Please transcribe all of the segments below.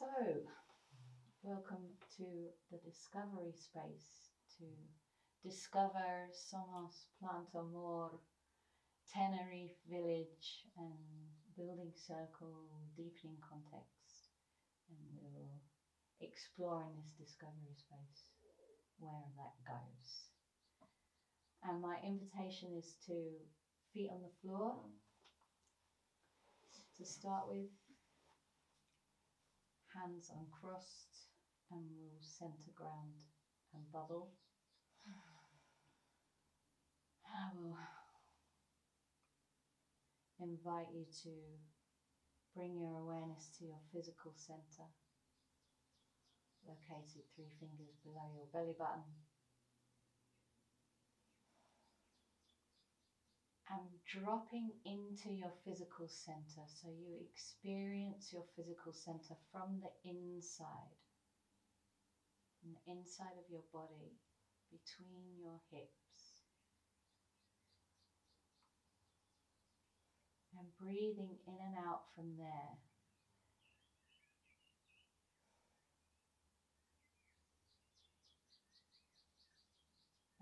So, welcome to the discovery space to discover Somos, Plantamor, Tenerife village and building circle, deepening context. And we'll explore in this discovery space where that goes. And my invitation is to feet on the floor to start with, hands uncrossed, and we'll center ground and bubble. I will invite you to bring your awareness to your physical center, located 3 fingers below your belly button. And dropping into your physical center, so you experience your physical center from the inside of your body, between your hips. And breathing in and out from there.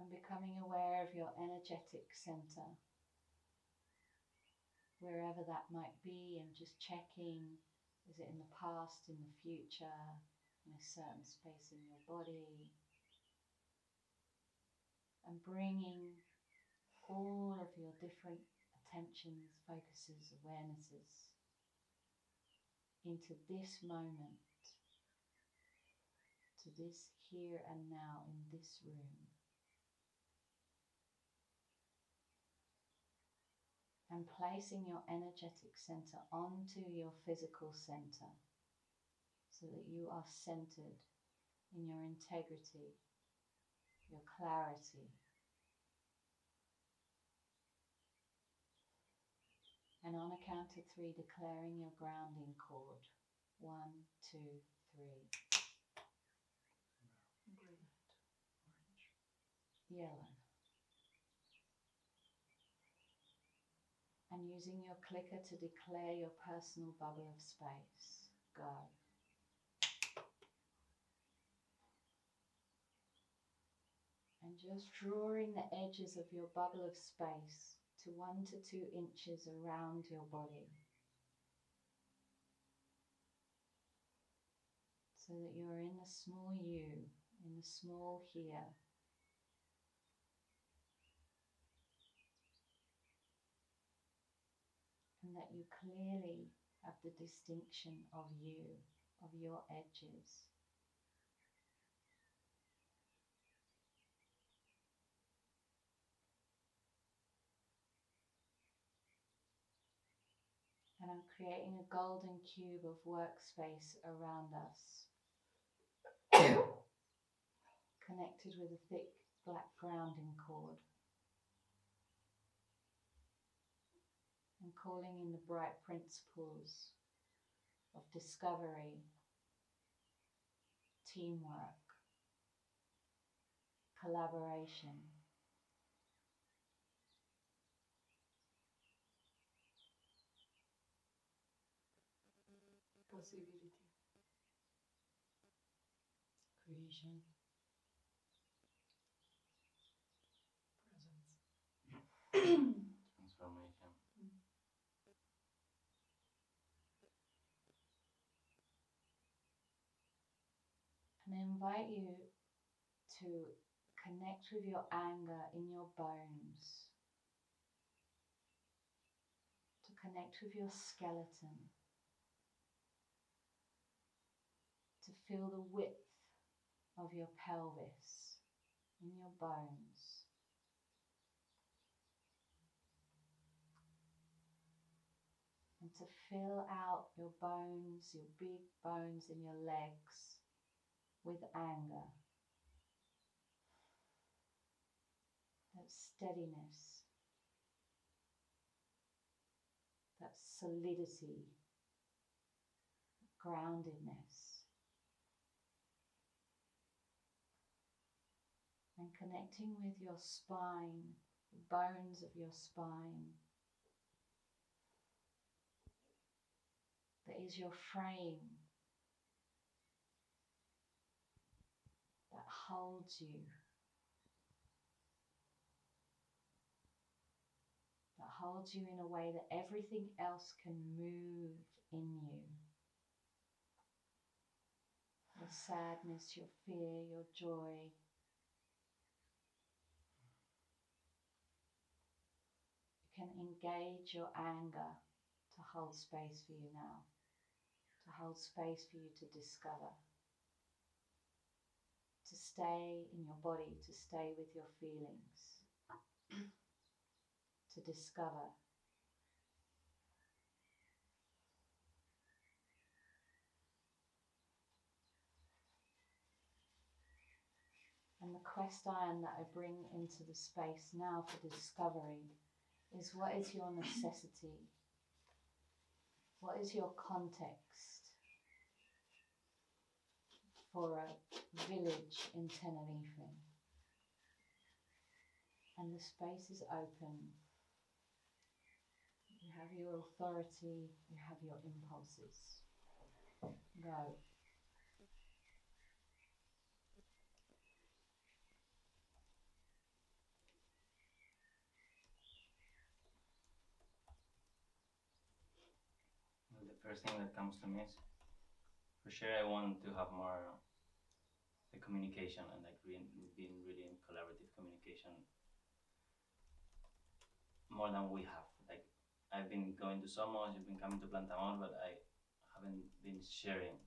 And becoming aware of your energetic center, wherever that might be, and just checking, is it in the past, in the future, in a certain space in your body, and bringing all of your different attentions, focuses, awarenesses into this moment, to this here and now in this room. And placing your energetic center onto your physical center so that you are centered in your integrity, your clarity. And on a count of 3, declaring your grounding chord. 1, 2, 3. Yellow. And using your clicker to declare your personal bubble of space. Go. And just drawing the edges of your bubble of space to 1 to 2 inches around your body, so that you're in the small you, in the small here. And that you clearly have the distinction of you, of your edges. And I'm creating a golden cube of workspace around us, connected with a thick black grounding cord. And calling in the bright principles of discovery, teamwork, collaboration, possibility, creation, presence, transformation. and I invite you to connect with your anger in your bones, to connect with your skeleton, to feel the width of your pelvis in your bones. And to fill out your bones, your big bones in your legs with anger. That steadiness, that solidity, groundedness. And connecting with your spine, the bones of your spine. That is your frame holds you, that holds you in a way that everything else can move in you. Your sadness, your fear, your joy. You can engage your anger to hold space for you now, to hold space for you to discover, to stay in your body, to stay with your feelings, to discover. And the quest iron that I bring into the space now for discovery is, what is your necessity? What is your context for a village in Tenerife? And the space is open. You have your authority, you have your impulses. Go. The first thing that comes to me is, for sure, I want to have more the communication and like being really in collaborative communication more than we have. Like, I've been going to Somos, you've been coming to Plantamor, but I haven't been sharing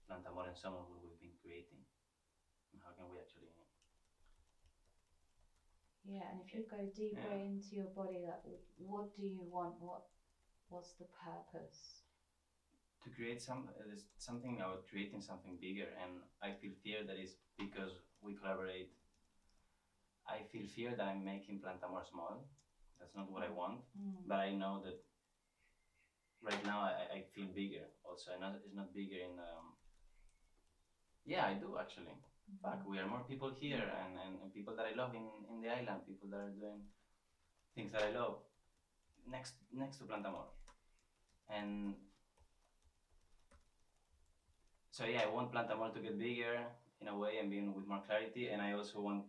Plantamor and Somos, what we've been creating. And how can we actually? Yeah, and if you go deeper into your body, like, what do you want? What's the purpose? To create something about creating something bigger, and I feel fear that is because we collaborate. I feel fear that I'm making Plantamor small. That's not what I want, but I know that right now I feel bigger also, and it's not bigger in yeah, I do actually. Fuck, we are more people here, and people that I love in the island, people that are doing things that I love next to Plantamor. And so yeah, I want Plantamor to get bigger in a way and being with more clarity, and I also want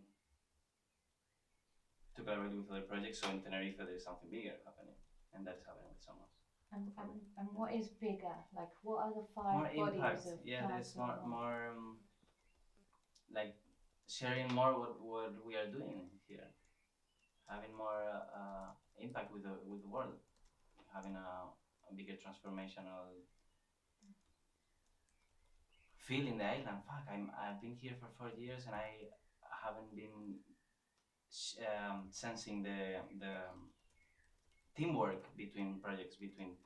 to collaborate with other projects, so in Tenerife there's something bigger happening, and that's happening with Somos. And what is bigger? Like, what are the five more bodies impact. of Yeah, there's Plantamor? more like sharing more what we are doing here, having more impact with the world, having a bigger transformational feel in the island. Fuck, I've been here for 4 years and I haven't been sensing the teamwork between projects, between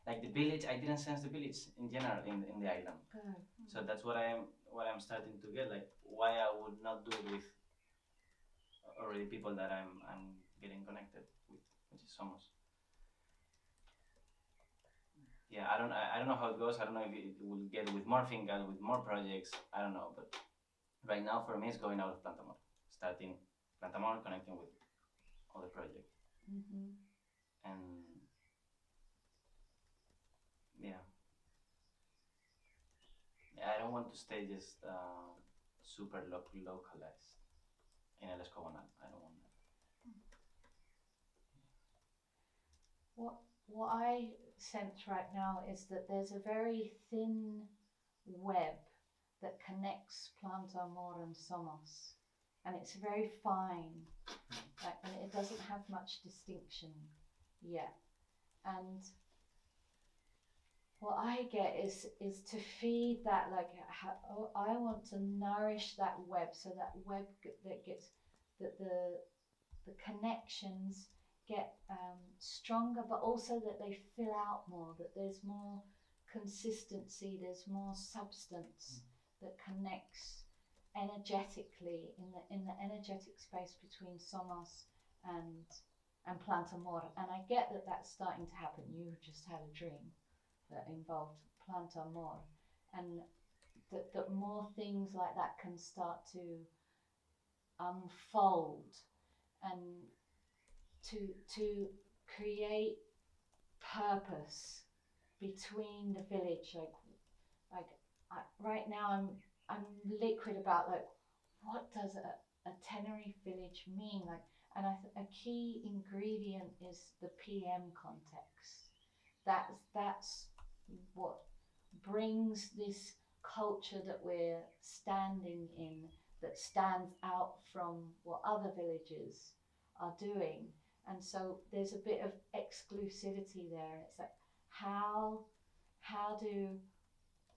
like the village. I didn't sense the village in general in the island. So that's what I'm starting to get, like why I would not do it with already people that I'm getting connected with, which is Somos. Yeah, I don't know how it goes. I don't know if it will get with more fingers, with more projects. I don't know, but right now for me it's going out of Plantamor, starting Plantamor, connecting with other projects, and yeah, I don't want to stay just super localized in El Escobanal. I don't want that. What I sense right now is that there's a very thin web that connects Plantamor and Somos, and it's very fine, like, and it doesn't have much distinction yet. And what I get is to feed that, like, I want to nourish that web, so that web that gets that the connections get stronger, but also that they fill out more, that there's more consistency, there's more substance that connects energetically in the energetic space between Somos and Plantamor. And I get that that's starting to happen. You just had a dream that involved Plantamor, and that more things like that can start to unfold and to create purpose between the village. Right now I'm liquid about like what does a Tenerife village mean, like, and a key ingredient is the PM context. That's what brings this culture that we're standing in, that stands out from what other villages are doing. And so there's a bit of exclusivity there. It's like how do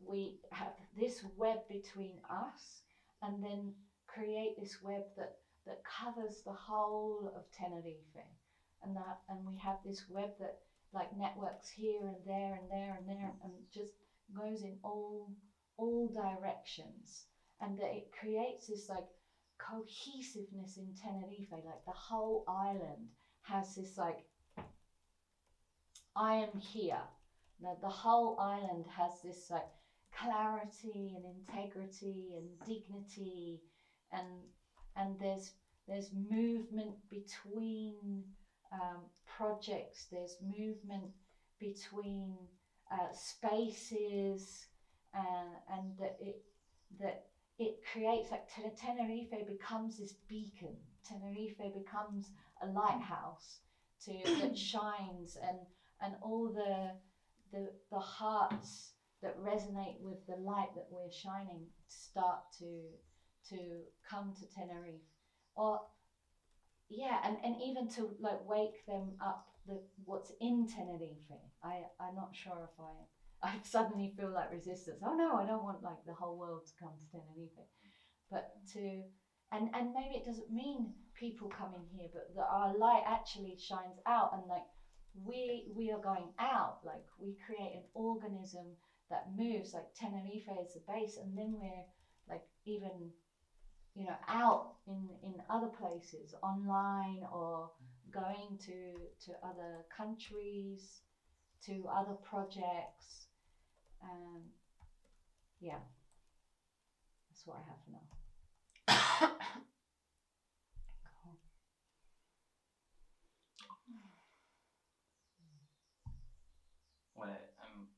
we have this web between us and then create this web that covers the whole of Tenerife, and we have this web that like networks here and there and there and there and just goes in all directions, and that it creates this like cohesiveness in Tenerife. Like the whole island has this like, I am here. The whole island has this like clarity and integrity and dignity, and there's movement between projects. There's movement between spaces, and that it creates like Tenerife becomes this beacon. Tenerife becomes a lighthouse that shines, and all the hearts that resonate with the light that we're shining start to come to Tenerife, or yeah, and even to like wake them up, what's in Tenerife. I'm not sure if I suddenly feel like resistance. Oh no, I don't want like the whole world to come to Tenerife, but to and maybe it doesn't mean people coming here, but that our light actually shines out, and like we are going out, like we create an organism that moves. Like Tenerife is the base, and then we're like even out in other places, online, or going to other countries, to other projects. Yeah, that's what I have for now. What I'm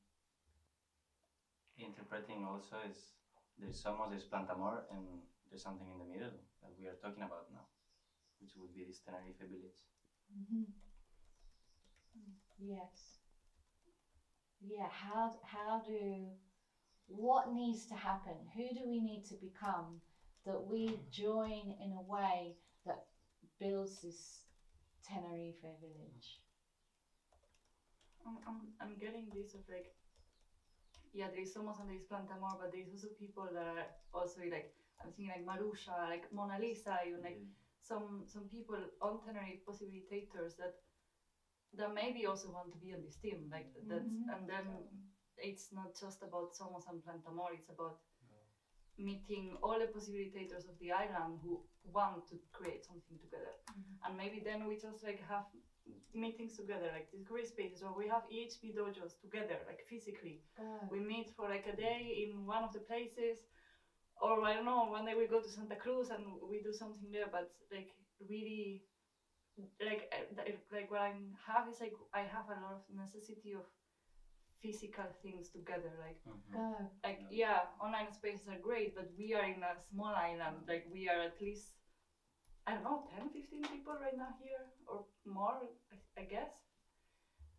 interpreting also is there's Somos, there's Plantamor, and there's something in the middle that we are talking about now, which would be this Tenerife village. Mm-hmm. Yes. Yeah. What needs to happen? Who do we need to become that we join in a way that builds this Tenerife village? I'm getting this of like, yeah, there is Somos and there is Plantamor, but there is also people that are also like, I'm thinking like Marusha, like Mona Lisa, even like some people on Tenerife, possibly tators that maybe also want to be on this team, like that's, and then it's not just about Somos and Plantamor, it's about meeting all the possibilitators of the island who want to create something together. And maybe then we just like have meetings together, like discovery spaces, or we have EHP dojos together, like physically. We meet for like a day in one of the places, or I don't know, one day we go to Santa Cruz and we do something there, but like really like what I have is like I have a lot of necessity of physical things together, like yeah, online spaces are great, but we are in a small island, like we are at least, I don't know, 10-15 people right now here, or more, I guess.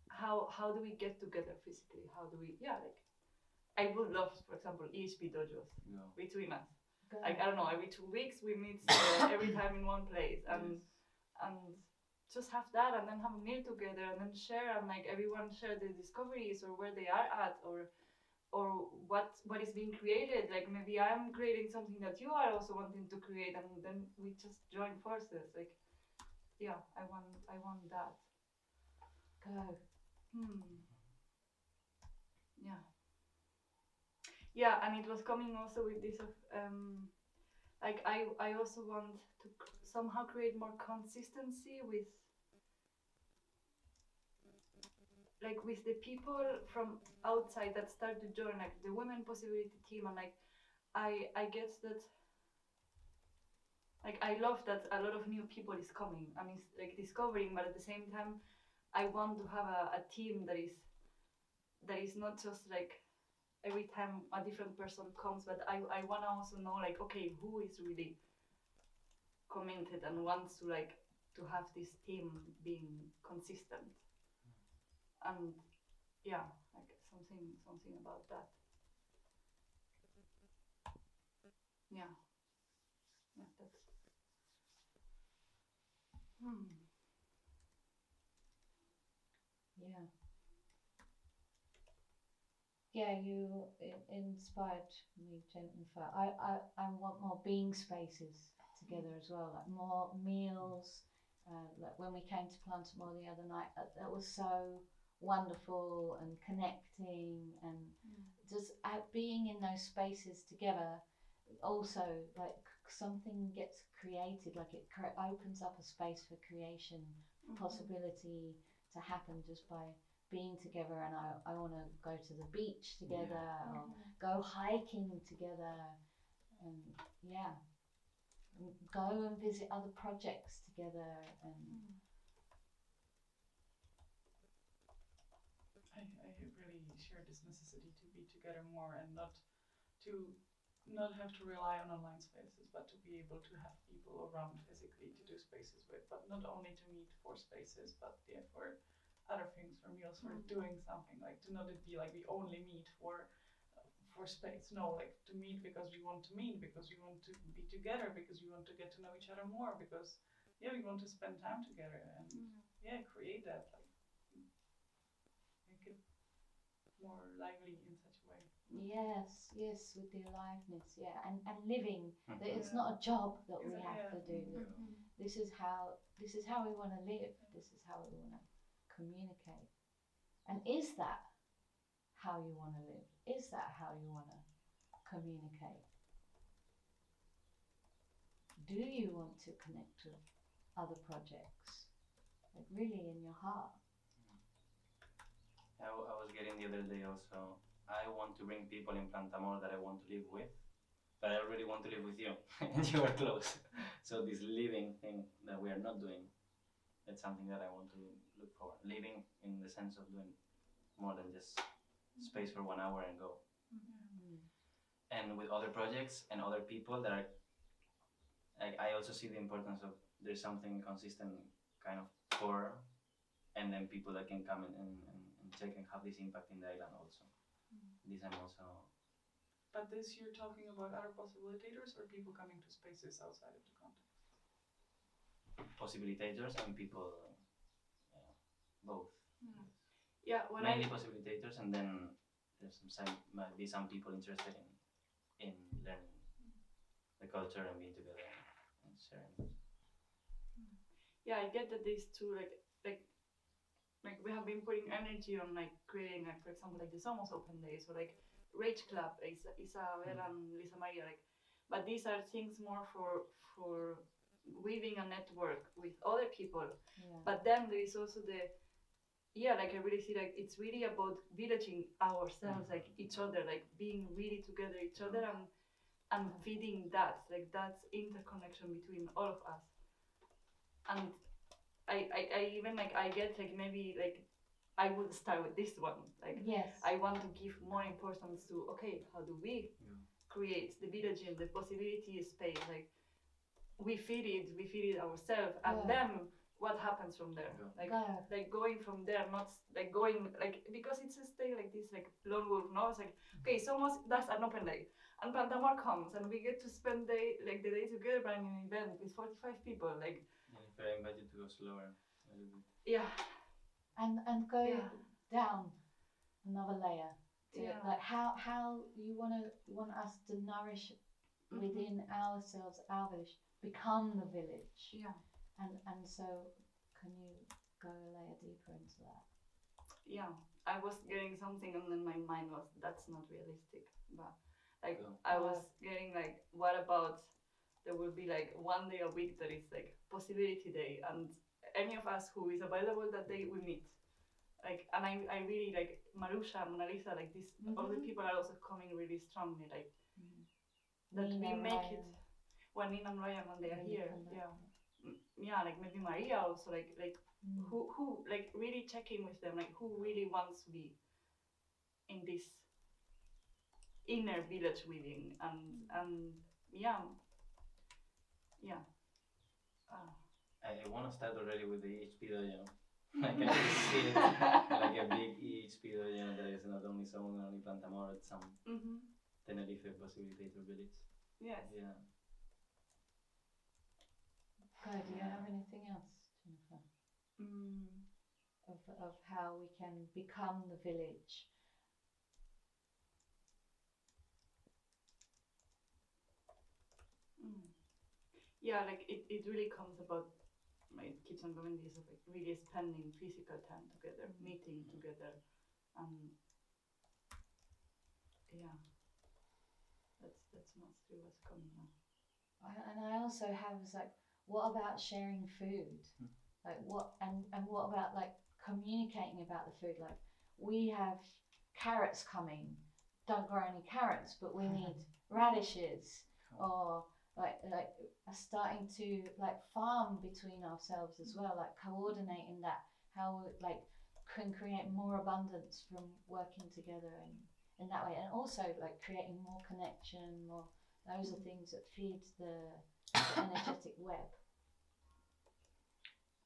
How do we get together physically? How do we, yeah, like I would love, for example, EHP dojos between us. Like I don't know, every 2 weeks we meet every time in one place, and just have that, and then have a meal together, and then share, and like everyone share their discoveries or where they are at, or what is being created. Like maybe I'm creating something that you are also wanting to create, and then we just join forces. Like, yeah, I want that. Go. Yeah. Yeah, and it was coming also with this of like I also want to somehow create more consistency with the people from outside that start to join, like the women possibility team, and like I guess that like I love that a lot of new people is coming and is like discovering, but at the same time I want to have a team that is not just like every time a different person comes, but I want to also know like, okay, who is really committed and wants to like to have this team being consistent, and yeah, like something about that. Yeah, yeah, that's. Yeah. Yeah, you inspired me, Jennifer. I want more being spaces together as well, like more meals. Like when we came to Plantamor the other night, that was so wonderful and connecting, and just being in those spaces together. Also, like something gets created, like it opens up a space for creation, possibility to happen just by being together. And I want to go to the beach together, or go hiking together, and yeah, go and visit other projects together. And I really share this necessity to be together more and not have to rely on online spaces, but to be able to have people around physically to do spaces with, but not only to meet for spaces, but yeah, for other things, for meals, for doing something, like to not it be like we only meet for space. No, like to meet because we want to meet, because we want to be together, because we want to get to know each other more, because yeah, we want to spend time together and yeah, create that, like make it more lively in such a way. yes, with the aliveness, yeah, and living. That it's not a job that we have to do. This is how we want to live. This is how we want to communicate. And is that how you want to live? Is that how you want to communicate? Do you want to connect with other projects, like really in your heart? I was getting the other day also, I want to bring people in Plantamor that I want to live with, but I already want to live with you, and you are close. So this living thing that we are not doing, that's something that I want to look for. Living in the sense of doing more than just space for 1 hour and go. And with other projects and other people that are, I also see the importance of there's something consistent kind of core, and then people that can come and check and have this impact in the island also. This I'm also. But this you're talking about other possibilitators or people coming to spaces outside of the context? Possibilitators and people, both. Yeah, when mainly possibilitators, and then there's might be some people interested in learning the culture and being together and sharing. Yeah, I get that these two like we have been putting energy on like creating like, for example, like the Somos Open Days or like Rage Club, Isabel and Lisa Maria, like, but these are things more for weaving a network with other people. But then there is also like I really see like it's really about villaging ourselves, like each other, like being really together each other and feeding that, like that's interconnection between all of us. And I even like I get like maybe like I would start with this one, like I want to give more importance to how do we create the village and the possibility space, like we feed it ourselves, and then what happens from there, like going from there, not like going like, because it's a stay like this, like lone wolf, no, it's like Somos that's an open day and Plantamor comes and we get to spend the day together planning an event with 45 people, like. If I invite you to go slower a little bit. Yeah. And go down another layer. Like how you want us to nourish within ourselves, our village, become the village. Yeah. And so can you go a layer deeper into that? Yeah. I was getting something and then my mind was that's not realistic. But like I was getting like, what about there will be like 1 day a week that is like possibility day, and any of us who is available that day we meet. Like, and I really like Marusha, Mona Lisa, like this, all the people are also coming really strongly, like that Nina, we make Ryan. It when Nina and Ryan when they are here. Like maybe Maria also, like who like really checking with them, like who really wants to be in this inner village weaving, and yeah, yeah. I want to start already with the HP dojo. Like I can see it like a big HP dojo that is not only Somos and only Plantamor, it's some Tenerife facilitator village. Yes. Yeah. Guy, do you have anything else, Jennifer? Of how we can become the village? Yeah, like it really comes about, it keeps on going, this of like really spending physical time together, meeting together, yeah, that's mostly what's coming now. And I also have is like, what about sharing food? Like what and what about like communicating about the food? Like we have carrots coming, don't grow any carrots, but we need radishes, or like starting to like farm between ourselves as well, like coordinating that, how we like can create more abundance from working together and in that way, and also like creating more connection, more. Those are things that feed the energetic web.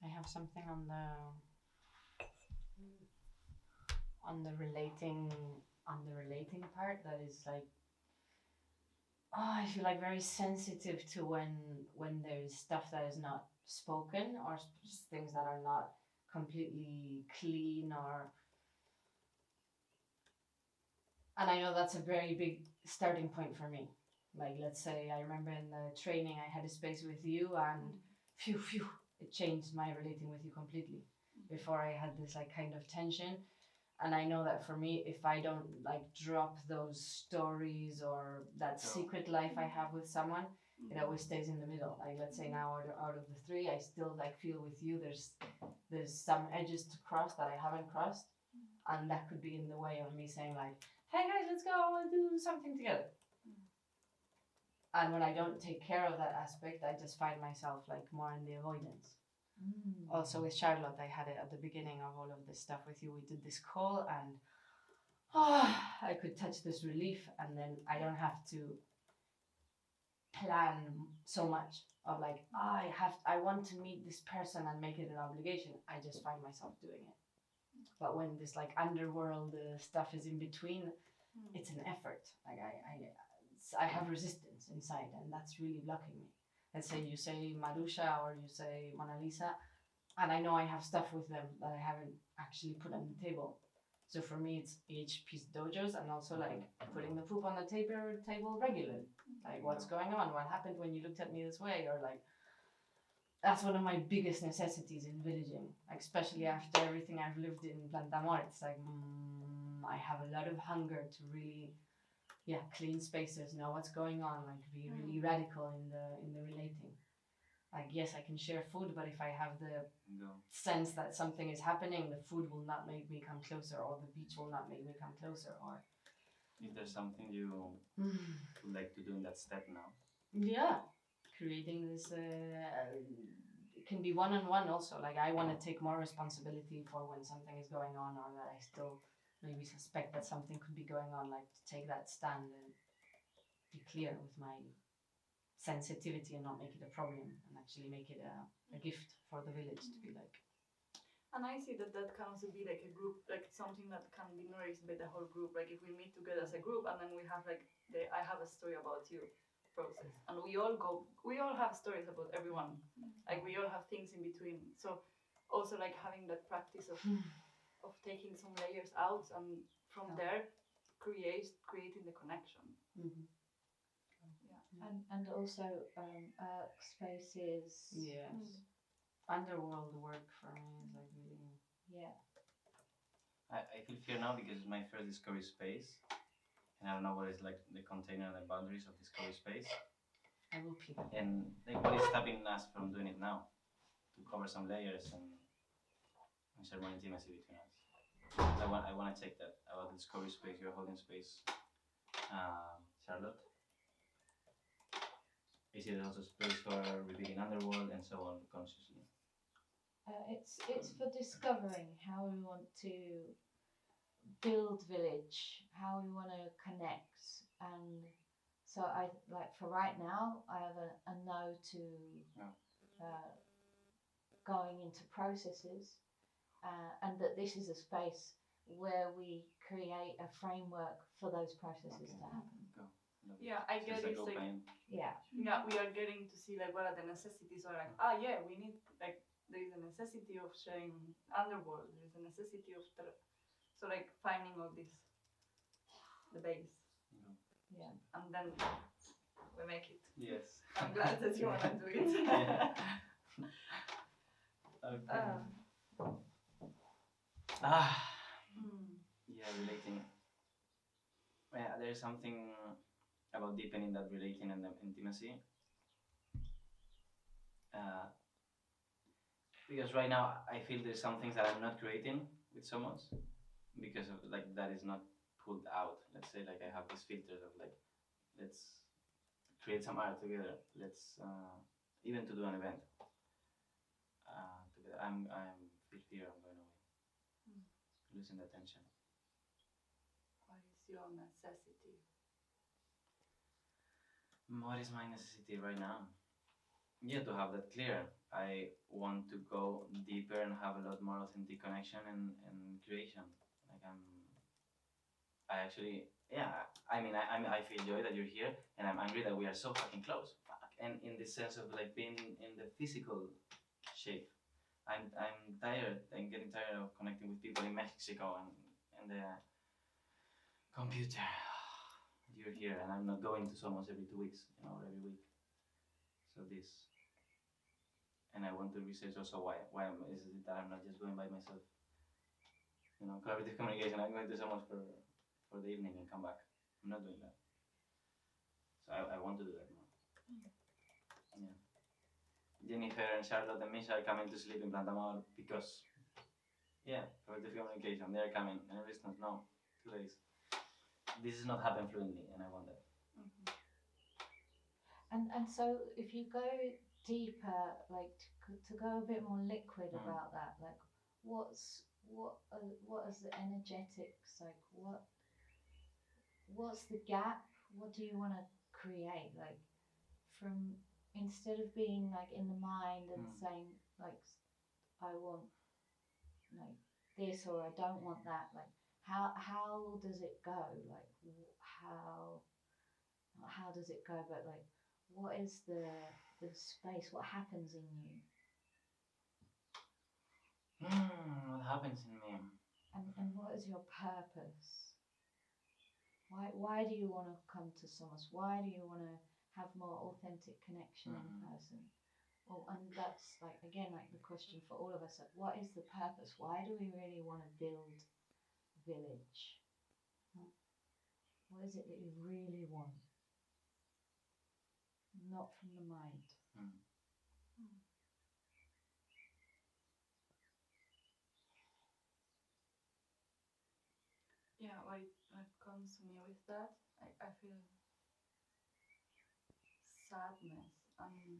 I have something on the relating part that is like, I feel like very sensitive to when there's stuff that is not spoken, or things that are not completely clean, or, and I know that's a very big starting point for me. Like, let's say I remember in the training I had a space with you, and phew, it changed my relating with you completely. Before I had this like kind of tension, and I know that for me, if I don't like drop those stories or that secret life I have with someone, it always stays in the middle. Like, let's say now out of the three, I still like feel with you there's some edges to cross that I haven't crossed, and that could be in the way of me saying like, hey guys, let's go and do something together. And when I don't take care of that aspect, I just find myself like more in the avoidance. Also with Charlotte, I had it at the beginning of all of this stuff with you. We did this call, and I could touch this relief, and then I don't have to plan so much of like, I want to meet this person and make it an obligation. I just find myself doing it. But when this like underworld stuff is in between, it's an effort. Like I have resistance inside, and that's really blocking me. Let's say you say Marusha or you say Mona Lisa, and I know I have stuff with them that I haven't actually put on the table. So for me, it's HP's dojos, and also like putting the poop on the table regularly. Like, what's going on? What happened when you looked at me this way? Or like, that's one of my biggest necessities in villaging, like, especially after everything I've lived in Plantamor. It's like, I have a lot of hunger to really, clean spaces, know what's going on, like be really radical in the relating. Like, yes, I can share food, but if I have the sense that something is happening, the food will not make me come closer, or the beach will not make me come closer, or if there's something you would like to do in that step now. Yeah, creating this, it can be one-on-one also. Like, I want to take more responsibility for when something is going on, or that I still maybe suspect that something could be going on, like to take that stand and be clear with my sensitivity and not make it a problem, and actually make it a gift for the village to be like. And I see that can also be like a group, like something that can be nourished by the whole group. Like if we meet together as a group, and then we have like I have a story about you process, and we all have stories about everyone. Like we all have things in between. So also like having that practice of taking some layers out, and from there creating the connection. And also spaces. Yes. Underworld work for me is like really. Yeah. I feel fear now because it's my first discovery space, and I don't know what is like the container and the boundaries of discovery space. I will pee. And like, what is stopping us from doing it now? To cover some layers and share more intimacy between us. I want to take that about the discovery space, your holding space, Charlotte. Is it also space for revealing underworld and so on consciously? It's for discovering how we want to build village, how we want to connect, So I like for right now, I have a no to going into processes, and that this is a space where we create a framework for those processes to happen. Yeah, I get it. Like, Yeah. yeah, we are getting to see like what are the necessities, or like, yeah, we need like there is a necessity of sharing underworld. There is a necessity of so like finding all this, the base. Yeah. And then we make it. Yes. I'm glad that you wanna do it. Okay. Yeah, relating. Yeah, there's something about deepening that relating and the intimacy. Because right now I feel there's some things that I'm not creating with someone because of like that is not pulled out. Let's say like I have these filters of like let's create some art together. Let's even to do an event together. I'm feel fear I'm going away, losing the attention. What is your necessity? What is my necessity right now? Yeah, to have that clear. I want to go deeper and have a lot more authentic connection and creation. Like I actually, yeah. I mean, I feel joy that you're here, and I'm angry that we are so fucking close. Fuck. And in the sense of like being in the physical shape, I'm tired. I'm getting tired of connecting with people in Mexico and the computer. You're here, and I'm not going to Somos every 2 weeks, or every week. So this, and I want to research also why is it that I'm not just going by myself. Collaborative communication. I'm going to Somos for the evening and come back. I'm not doing that. So I want to do that more. Yeah. Jennifer and Charlotte and Misha are coming to sleep in Plantamor because, collaborative communication. They're coming. And Resistance, no, 2 days. This is not happening fluently, and I want that. And so if you go deeper, like to go a bit more liquid about that, like what is the energetics, like what's the gap? What do you want to create, like from instead of being like in the mind and saying like I want like this or I don't want that, like how does it go, like how does it go, but like what is the space, what happens in you, What happens in me? and what is your purpose? Why do you want to come to Somos? Why do you want to have more authentic connection in person? Well, and that's like again like the question for all of us, like what is the purpose? Why do we really want to build village? What is it that you really want? Not from the mind. Yeah, what comes to me with that, I feel sadness. Okay.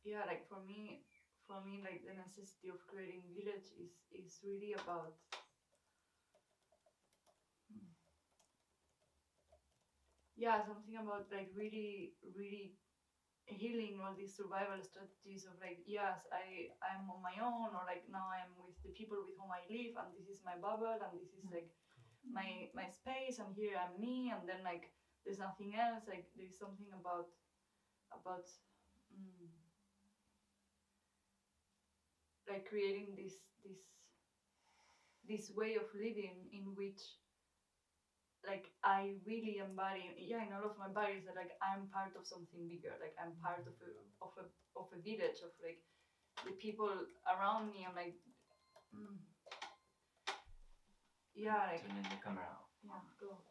Yeah, like for me, like the necessity of creating village is really about something about like really healing all these survival strategies of like, yes, I'm on my own, or like now I'm with the people with whom I live, and this is my bubble, and this is like my space, and here I'm me, and then like there's nothing else. Like there's something about like creating this way of living in which like I really embody, in all of my bodies, that like I'm part of something bigger, like I'm part of a village, of like the people around me. I'm like like turning the camera. Go.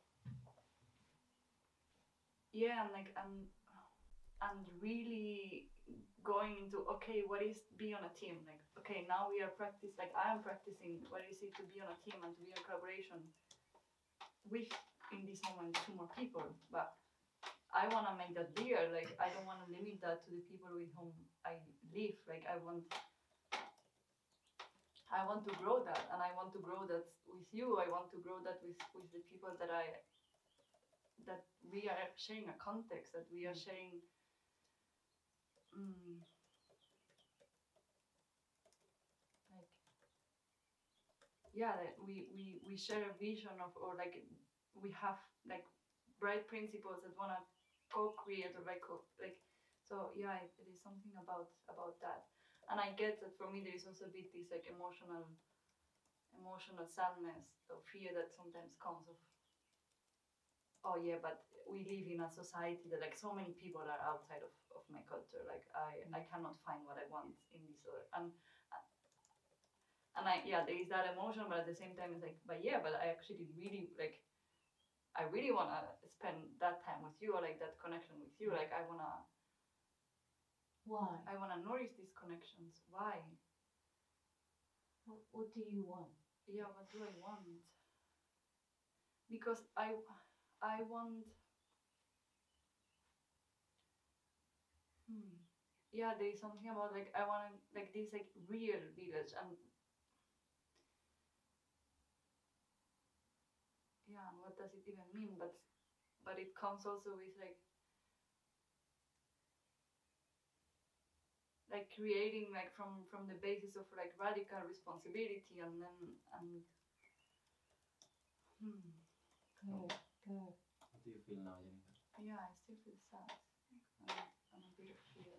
And like and really going into, okay, what is be on a team, like okay, now we are like I am practicing what is it to be on a team and to be in collaboration with, in this moment, 2 more people, but I want to make that bigger. Like I don't want to limit that to the people with whom I live. Like I want I want to grow that, and I want to grow that with you. I want to grow that with the people that we are sharing a context, that we are sharing. Like, yeah, that we share a vision of, or like we have like bright principles that want to co-create, or like so yeah, it is something about that. And I get that for me there is also a bit this like emotional sadness or fear that sometimes comes of, oh yeah, but we live in a society that like so many people are outside of my culture, like I cannot find what I want in this other, and yeah, there is that emotion, but at the same time it's like, but yeah, but I actually really like, I really want to spend that time with you, or like that connection with you, like I want to nourish these connections. Why? What do you want? Yeah, what do I want? Because I want, yeah, there is something about like I want like this like real village, and yeah, and what does it even mean? But it comes also with like creating like from the basis of like radical responsibility, and then Go. What do you feel now, Jennifer? yeah, I still feel sad and a bit of fear.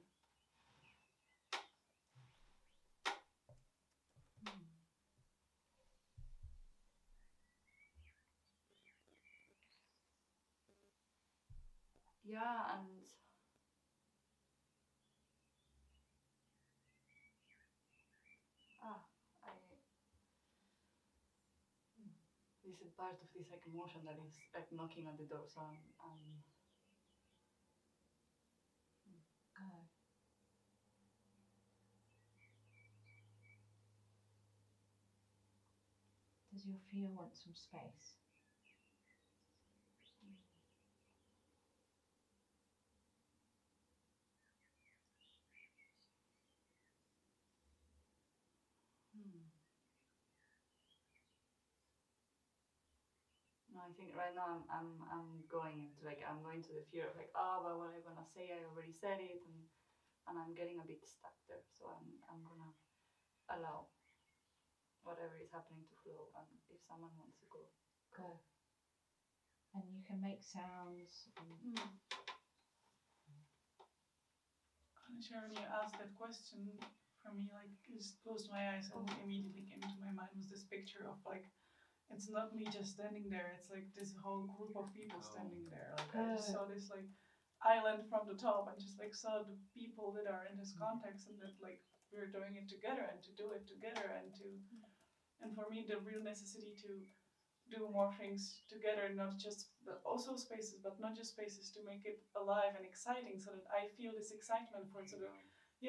Yeah, and this is part of this like emotion that is like knocking at the door. So Go. Does your fear want some space? No, I think right now I'm going into like, I'm going to the fear of like, oh, but what I'm gonna say, I already said it, and I'm getting a bit stuck there. So I'm gonna allow whatever is happening to flow, and if someone wants to go. Go. And you can make sounds. And Sharon, you asked that question, for me, like, just closed my eyes and immediately came to my mind was this picture of like, it's not me just standing there, it's like this whole group of people standing there. Like I just saw this like island from the top and just like saw the people that are in this context, and that like we're doing it together and to do it together, and for me the real necessity to do more things together, not just, but also spaces, but not just spaces, to make it alive and exciting, so that I feel this excitement for it, so that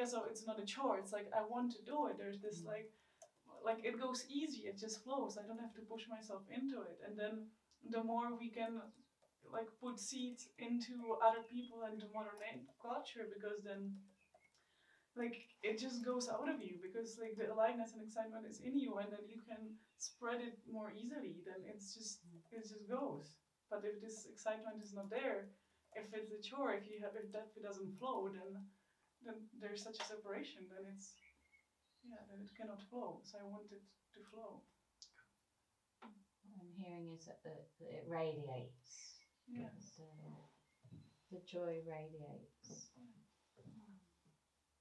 so it's not a chore, it's like I want to do it. There's this like it goes easy, it just flows, I don't have to push myself into it. And then the more we can like put seeds into other people and into modern culture, because then like it just goes out of you, because like the aliveness and excitement is in you, and then you can spread it more easily. Then it just goes. But if this excitement is not there, if it's a chore, if it doesn't flow, then there's such a separation, then then it cannot flow. So I want it to flow. What I'm hearing is that it radiates. Yes. The joy radiates.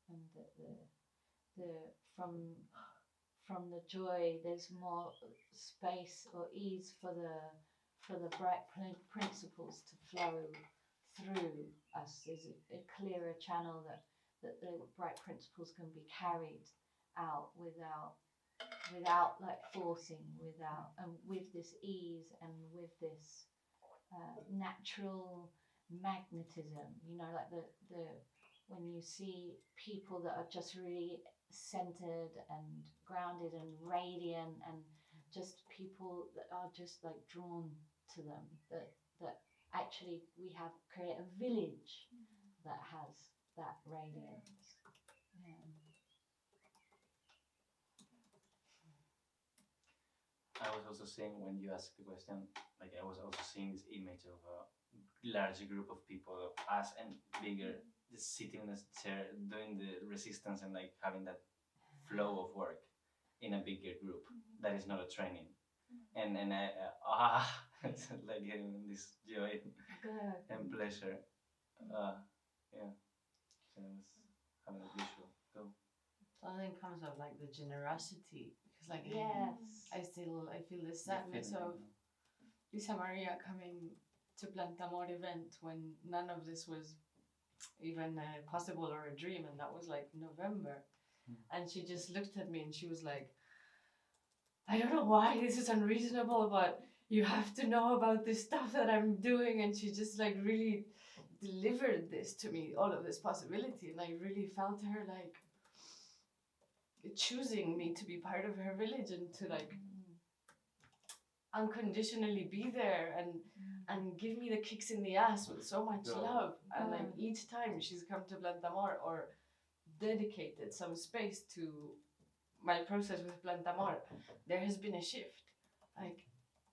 And that from the joy there's more space or ease for the bright principles to flow through us. There's a clearer channel that the bright principles can be carried out without like forcing, and with this ease and with this natural magnetism, like the when you see people that are just really centered and grounded and radiant, and just people that are just like drawn to them, that actually we have create a village that has that radiance. I was also seeing when you asked the question, like I was also seeing this image of a large group of people, us and bigger, just sitting in a chair, doing the resistance and like having that flow of work in a bigger group. That is not a training, and I it's like getting this joy Good. and pleasure. Yeah, so I was having a visual go. Something comes of like the generosity, because like Yes. I feel the sadness of Lisa Maria coming to Plantamor event when none of this was even possible or a dream, and that was like November. And she just looked at me and she was like, I don't know why this is unreasonable, but you have to know about this stuff that I'm doing. And she just like really delivered this to me, all of this possibility. And I really felt her like choosing me to be part of her village and to like unconditionally be there and give me the kicks in the ass with so much love. And like each time she's come to Plantamor or dedicated some space to my process with Plantamor, there has been a shift. Like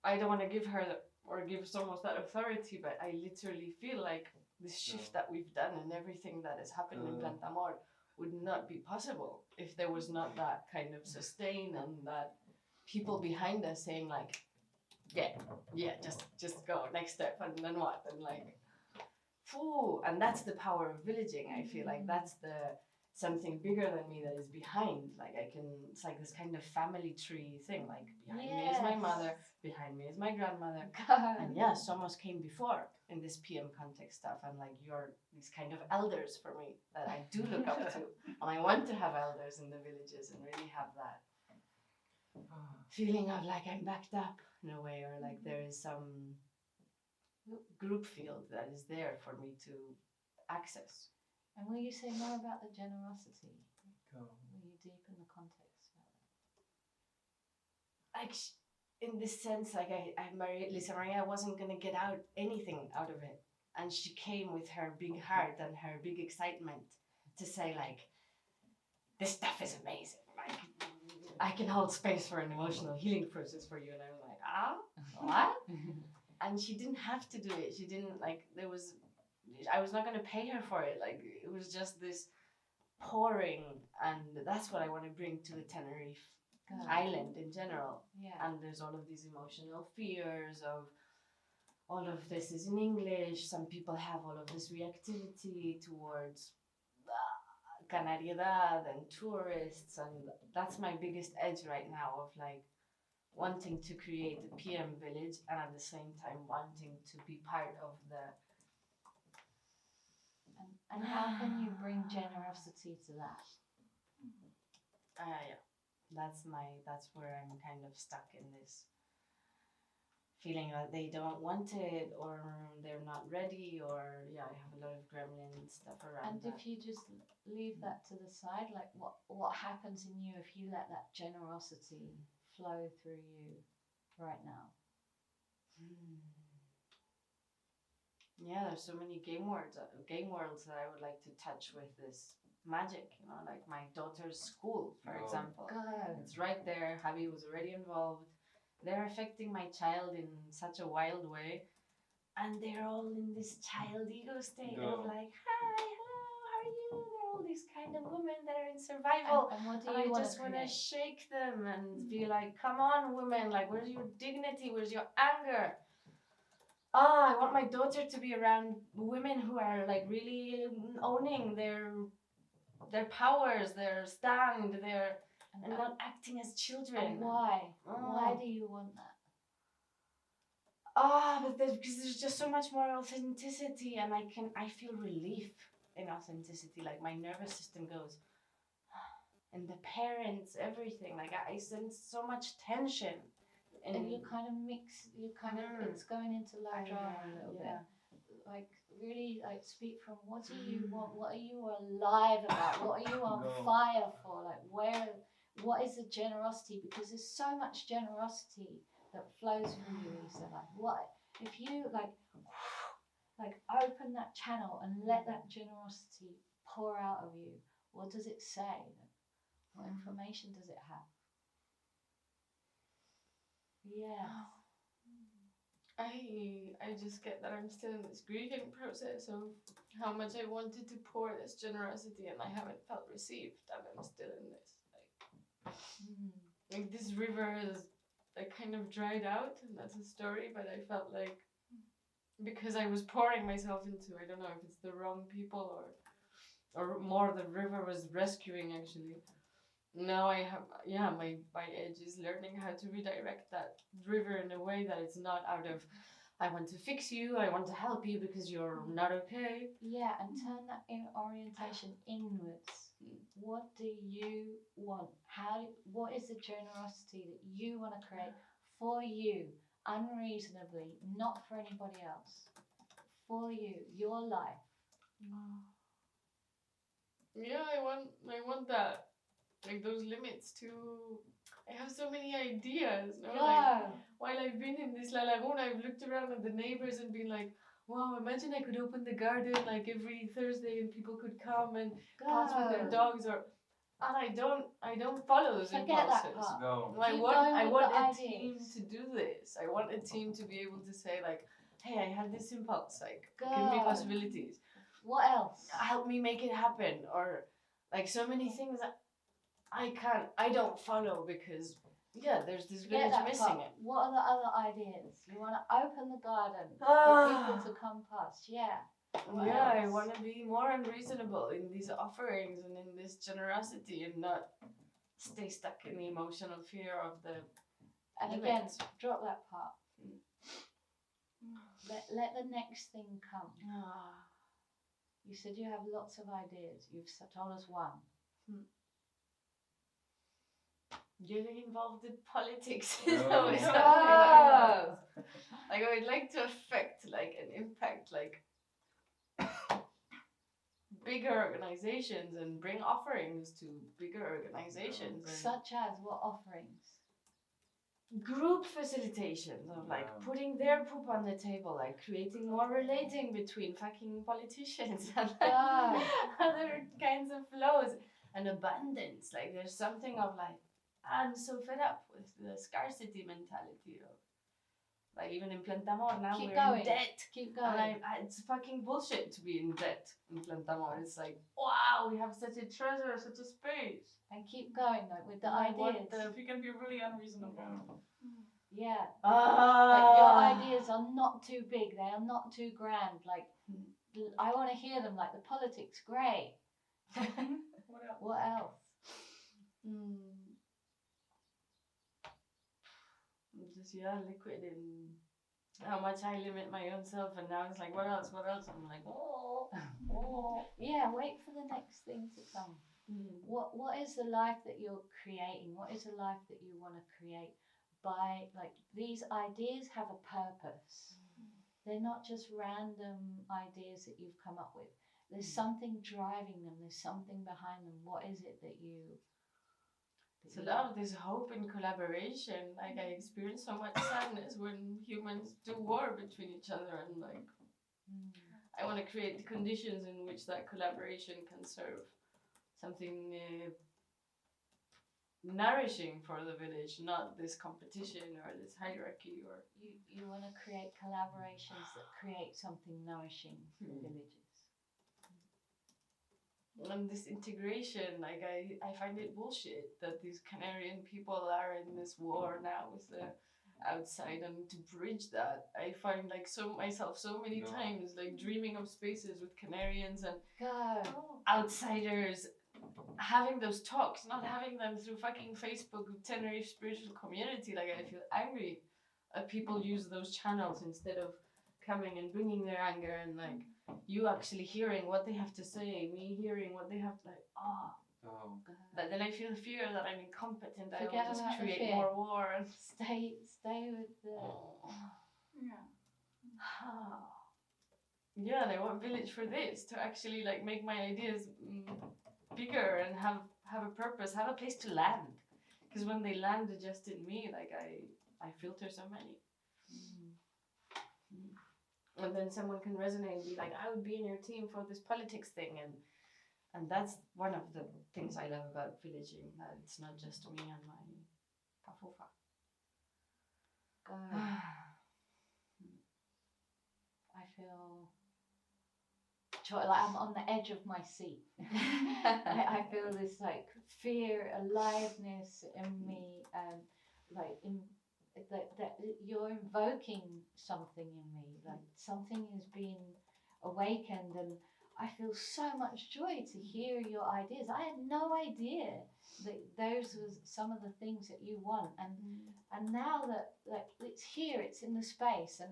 I don't want to give her or give Somos that authority, but I literally feel like this shift that we've done and everything that has happened in Plantamor would not be possible if there was not that kind of sustain and that people behind us saying like, just go next step, and then what, and like, and that's the power of villaging. I feel like that's the something bigger than me that is behind. Like it's like this kind of family tree thing. Like behind me is my mother, behind me is my grandmother, and yeah, Somos came before in this PM context stuff, and like you're these kind of elders for me that I do look up to, and I want to have elders in the villages and really have that feeling of like I'm backed up in a way, or like there is some group field that is there for me to access. And will you say more about the generosity? Go. Will you deepen the context about Like in this sense, like I married Lisa Maria, I wasn't gonna get out anything out of it, and she came with her big heart and her big excitement to say like, this stuff is amazing. Like I can hold space for an emotional healing process for you, and I was like, what? And she didn't have to do it. She didn't like. I was not gonna pay her for it. Like it was just this pouring, and that's what I want to bring to the Tenerife island in general. Yeah. And there's all of these emotional fears of all of this is in English. Some people have all of this reactivity towards Canariedad and tourists, and that's my biggest edge right now of like wanting to create a PM village and at the same time wanting to be part of the. And how can you bring generosity to that? Yeah, that's where I'm kind of stuck in this feeling that they don't want it or they're not ready, or I have a lot of gremlin stuff around. And if you just leave that to the side, like what happens in you if you let that generosity flow through you right now? Yeah, there's so many game worlds that I would like to touch with this magic, like my daughter's school, for example. It's right there. Javi was already involved. They're affecting my child in such a wild way, and they're all in this child ego state of like, hi, hello, how are you? They're all these kind of women that are in survival, And what do and you I just want to shake them and be like, come on, women, like, where's your dignity? Where's your anger? I want my daughter to be around women who are like really owning their powers, their stand, and not acting as children. And why? Why do you want that? Because there's just so much more authenticity, and I feel relief in authenticity. Like my nervous system goes, and the parents, everything. Like I sense so much tension. And you kind of mix, it's going into low drama a little bit. Like really like speak from what do you want, what are you alive about, what are you on fire for, like what is the generosity, because there's so much generosity that flows from you, Lisa. Like what if you like open that channel and let that generosity pour out of you, what does it say? What information does it have? Yes. I just get that I'm still in this grieving process of how much I wanted to pour this generosity and I haven't felt received, and I'm still in this like this river is like kind of dried out, and that's a story, but I felt like because I was pouring myself into, I don't know if it's the wrong people or more the river was rescuing actually. Now I have, my edge is learning how to redirect that river in a way that it's not out of I want to fix you, I want to help you because you're not okay. Yeah, and turn that orientation inwards. What do you want? What is the generosity that you want to create for you, unreasonably, not for anybody else, for you, your life? Yeah, I want that, like those limits to. I have so many ideas. No? Like, while I've been in this La Laguna, I've looked around at the neighbors and been like, wow, imagine I could open the garden like every Thursday and people could come and pass with their dogs and I don't follow those Forget impulses. that part. Go. I Keep want going a with the team ideas. to do this. I want a team to be able to say like, hey, I had this impulse, like Go. give me possibilities. What else? Help me make it happen, or like so many things that I don't follow because there's this Forget village that missing part. it. What are the other ideas? You want to open the garden for people to come past. Yeah. What I else? want to be more unreasonable in these offerings and in this generosity and not stay stuck in the emotional fear of the And again, drop that part. Let the next thing come. You said you have lots of ideas. You've told us one. Getting involved in politics. Oh. Like I would like to affect, like, and impact, like, bigger organizations and bring offerings to bigger organizations. Such as what offerings? Group facilitations of like putting their poop on the table, like creating more relating between fucking politicians and other kinds of flows and abundance. Like there's something of like, I'm so fed up with the scarcity mentality of like even in Plantamor now Keep we're going. in debt. Keep And going. it's fucking bullshit to be in debt in Plantamor. It's like, wow, we have such a treasure, such a space. And keep going though with the I ideas. want the- If you can be really unreasonable. Yeah. Ah. Like your ideas are not too big. They are not too grand. Like I want to hear them. Like the politics, great. What else? What else? Just liquid in how much I limit my own self, and now it's like, what else? I'm like, oh. Yeah. Wait for the next thing to come. What is the life that you're creating? What is the life that you want to create? By like these ideas have a purpose. They're not just random ideas that you've come up with. There's something driving them. There's something behind them. What is it that you? It's a lot of this hope and collaboration. Like I experience so much sadness when humans do war between each other, and like I want to create the conditions in which that collaboration can serve something nourishing for the village, not this competition or this hierarchy. Or you want to create collaborations that create something nourishing for villages. And this integration, like I find it bullshit that these Canarian people are in this war now with the outside, and to bridge that, I find like myself so many times like dreaming of spaces with Canarians and outsiders, having those talks, not having them through fucking Facebook with Tenerife spiritual community. Like I feel angry that people use those channels instead of coming and bringing their anger and like you actually hearing what they have to say, me hearing what they have to But then I feel fear that I'm incompetent. I will just create more war and stay with the yeah. And I want village for this, to actually like make my ideas bigger and have a purpose, have a place to land. Because when they land just in me, like I filter so many. And then someone can resonate and be like, I would be in your team for this politics thing, and that's one of the things I love about villaging, that it's not just me and my pafufa. go. I feel joy, like I'm on the edge of my seat. I feel this like fear, aliveness in me, like in that you're invoking something in me, like something is being awakened, and I feel so much joy to hear your ideas. I had no idea that those was some of the things that you want, and now that it's here, it's in the space, and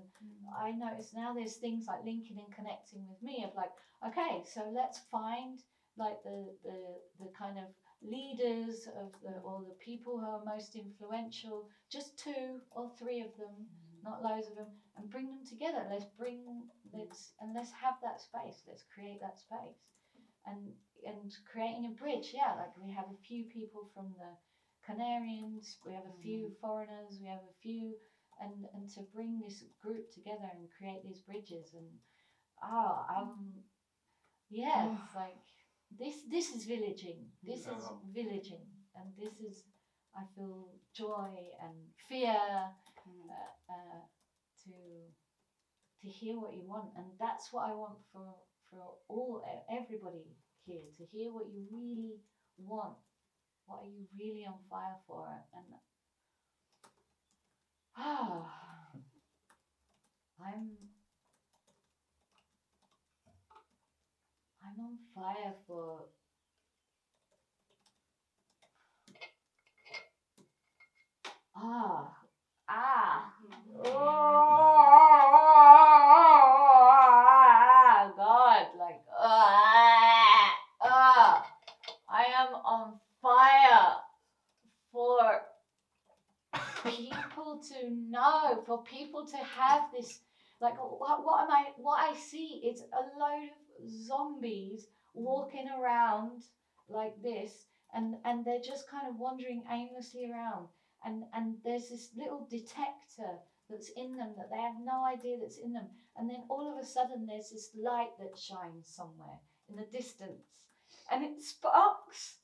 I notice now there's things like linking and connecting with me of like, okay, so let's find like the kind of leaders of or the people who are most influential, just 2 or 3 of them, not loads of them, and bring them together. Let's have that space. Let's create that space, and creating a bridge. Yeah, like we have a few people from the Canarians, we have a few foreigners, we have a few, and to bring this group together and create these bridges, and it's like this is villaging. This is villaging, and this is, I feel joy and fear to hear what you want, and that's what I want for everybody here, to hear what you really want. What are you really on fire for? And I'm on fire for God, like I am on fire for people to know, for people to have this, like what I see is a load of zombies walking around like this, and they're just kind of wandering aimlessly around, and there's this little detector that's in them that they have no idea that's in them, and then all of a sudden there's this light that shines somewhere in the distance, and it sparks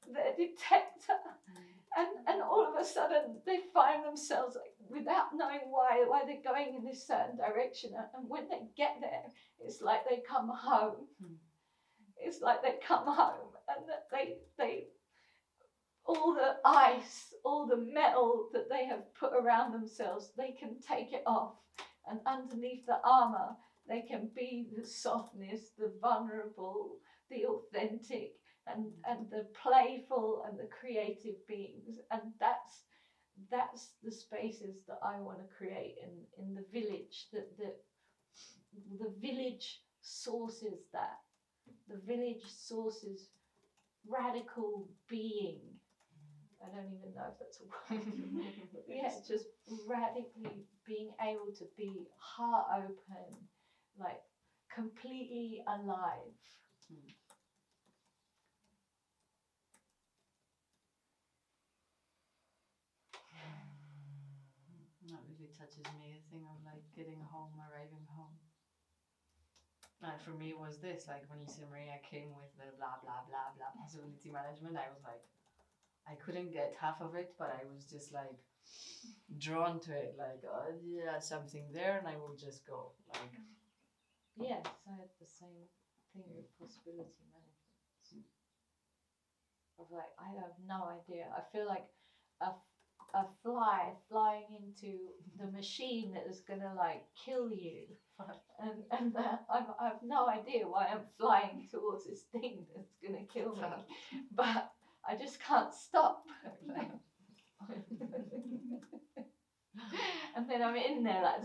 the detector, and all of a sudden they find themselves, like, without knowing why they're going in this certain direction, and when they get there, it's like they come home. It's like they come home, and that they all the ice, all the metal that they have put around themselves, they can take it off, and underneath the armor they can be the softness, the vulnerable, the authentic, and the playful and the creative beings. And that's the spaces that I want to create in the village. The village sources that. The village sources radical being. I don't even know if that's a word. Yeah, just radically being able to be heart open, like completely alive. That really touches me, the thing of like getting home, arriving home. And for me was this, like when Lisa Maria came with the blah blah blah blah possibility management, I was like, I couldn't get half of it, but I was just like drawn to it, like, oh yeah, something there, and I will just go. Like, yes, I had the same thing with possibility management. Of like, I have no idea. I feel like a fly flying into the machine that is gonna like kill you, and I have no idea why I'm flying towards this thing that's gonna kill me, but I just can't stop. And then I'm in there like,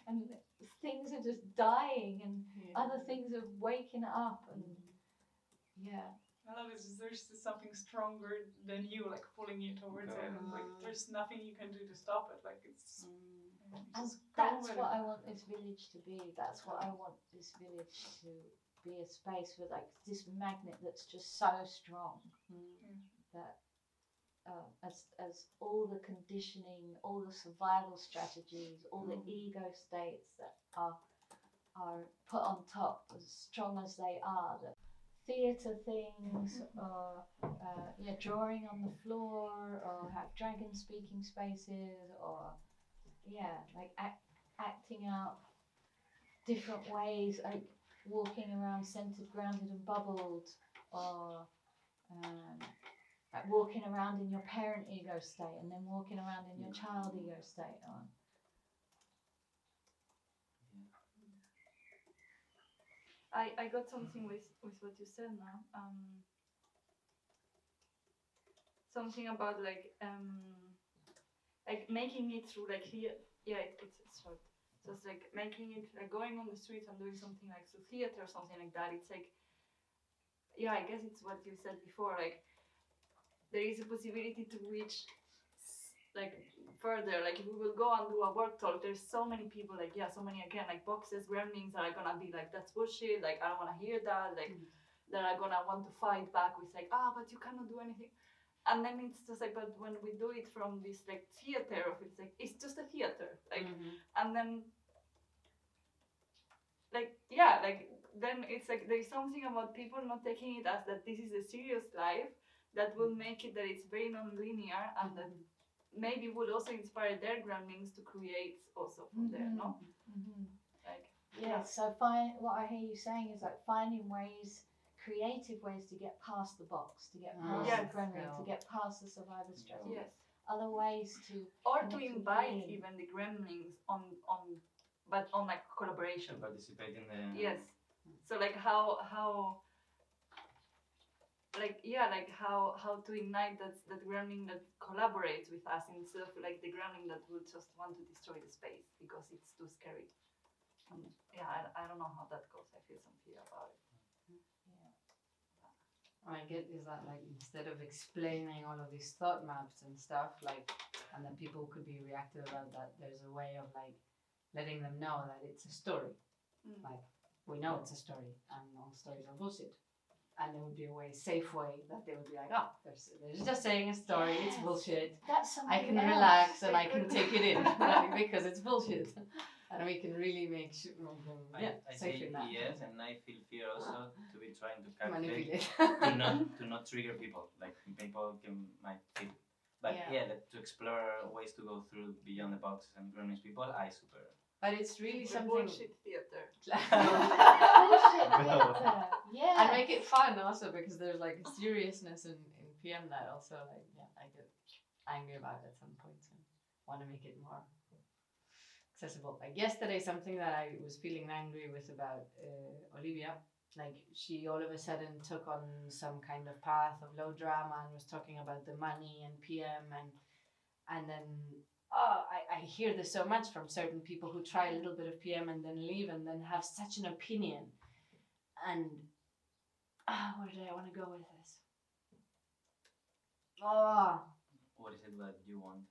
and things are just dying, and other things are waking up, and I love it. There's something stronger than you, like pulling you towards it, and like there's nothing you can do to stop it. Like it's. And that's what I want this village to be. That's what I want this village to be, a space with like this magnet that's just so strong that as all the conditioning, all the survival strategies, all the ego states that are put on top, as strong as they are, that theatre things, or drawing on the floor, or have dragon speaking spaces, or like acting out different ways, like walking around centered, grounded, and bubbled, or like walking around in your parent ego state and then walking around in your child ego state. Or I got something with what you said now. Something about like making it through like here. Yeah, it's short. Just like making it like going on the streets and doing something like through theater or something like that. It's like, yeah, I guess it's what you said before. Like there is a possibility to reach like further. Like if we will go and do a work talk, there's so many people, like so many again, like boxes, gremlins that are gonna be like, that's bullshit, like I don't wanna hear that, like that are gonna want to fight back with like, but you cannot do anything. And then it's just like, but when we do it from this like theater of it's like, it's just a theater, like and then like like then it's like there's something about people not taking it as that this is a serious life that will make it that it's very non-linear, and that maybe would also inspire their gremlins to create also from there, no? Like so what I hear you saying is like finding ways, creative ways to get past the box, to get past the gremlin, to get past the survivor struggle. Yes. Other ways to invite even the gremlins on but on like collaboration. To participate in the Yes. So like how like how to ignite that gremlin that collaborates with us instead of like the gremlin that will just want to destroy the space because it's too scary. I don't know how that goes. I feel some fear about it. I get is that like instead of explaining all of these thought maps and stuff, like, and then people could be reactive about that, there's a way of like letting them know that it's a story. Like we know it's a story and all stories are bullshit. And there would be a safe way that they would be like, they're just saying a story, it's bullshit. That's something I can else. relax and I can take it in because it's bullshit. And we can really make sure I safe say in that. yes, and I feel fear also to be trying to calculate Manipulate. to not trigger people. Like people might feel, but to explore ways to go through beyond the box and gremlins people. I super. But it's really something. Bullshit theater. Bullshit theater. Yeah. And make it fun also because there's like a seriousness in PM that also like I get angry about at some points and want to make it more accessible. Like yesterday, something that I was feeling angry with about Olivia, like she all of a sudden took on some kind of path of low drama and was talking about the money and PM and then I hear this so much from certain people who try a little bit of PM and then leave and then have such an opinion. And where did I want to go with this? What is it that you want?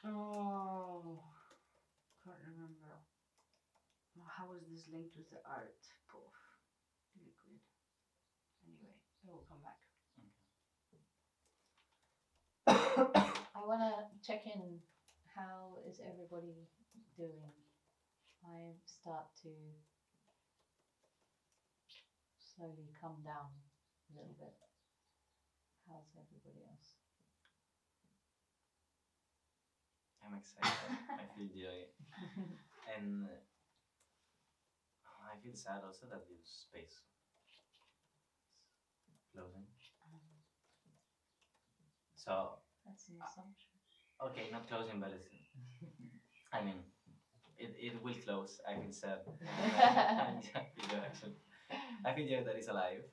Can't remember. How was this linked with the art? Poof. Liquid. Anyway, it will come back. I want to check in. How is everybody doing? I start to slowly come down a little bit. How's everybody else? I'm excited. I feel joy, and I feel sad also that this space is closing. So that's an assumption. Okay, not closing, but it's. I mean, it will close. I feel sad. I feel joy that it's alive,